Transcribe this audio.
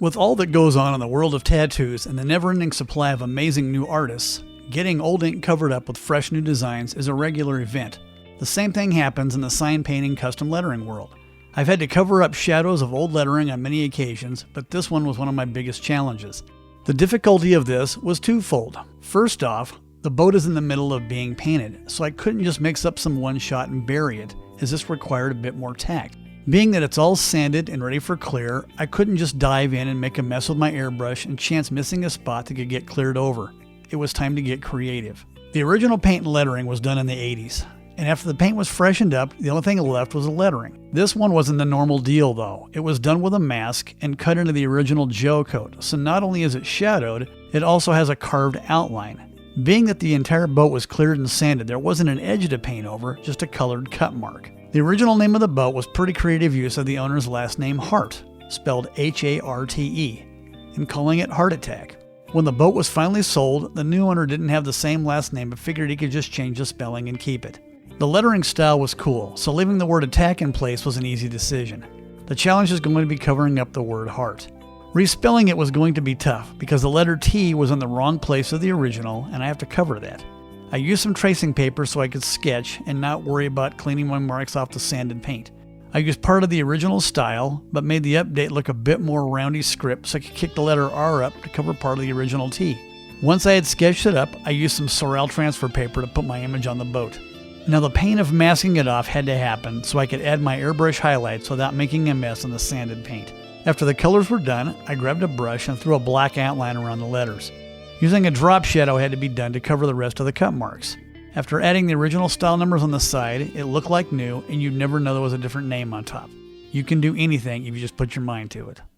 With all that goes on in the world of tattoos and the never-ending supply of amazing new artists, getting old ink covered up with fresh new designs is a regular event. The same thing happens in the sign painting custom lettering world. I've had to cover up shadows of old lettering on many occasions, but this one was one of my biggest challenges. The difficulty of this was twofold. First off, the boat is in the middle of being painted, so I couldn't just mix up some one shot and bury it, as this required a bit more tact. Being that it's all sanded and ready for clear, I couldn't just dive in and make a mess with my airbrush and chance missing a spot that could get cleared over. It was time to get creative. The original paint and lettering was done in the 80s, and after the paint was freshened up, the only thing left was the lettering. This one wasn't the normal deal though. It was done with a mask and cut into the original gel coat, so not only is it shadowed, it also has a carved outline. Being that the entire boat was cleared and sanded, there wasn't an edge to paint over, just a colored cut mark. The original name of the boat was pretty creative use of the owner's last name Harte, spelled H-A-R-T-E, and calling it Heart Attack. When the boat was finally sold, the new owner didn't have the same last name but figured he could just change the spelling and keep it. The lettering style was cool, so leaving the word attack in place was an easy decision. The challenge is going to be covering up the word heart. Respelling it was going to be tough because the letter T was in the wrong place of the original, and I have to cover that. I used some tracing paper so I could sketch and not worry about cleaning my marks off the sanded paint. I used part of the original style, but made the update look a bit more roundy script so I could kick the letter R up to cover part of the original T. Once I had sketched it up, I used some Sorel transfer paper to put my image on the boat. Now the pain of masking it off had to happen so I could add my airbrush highlights without making a mess on the sanded paint. After the colors were done, I grabbed a brush and threw a black outline around the letters. Using a drop shadow had to be done to cover the rest of the cut marks. After adding the original style numbers on the side, it looked like new and you'd never know there was a different name on top. You can do anything if you just put your mind to it.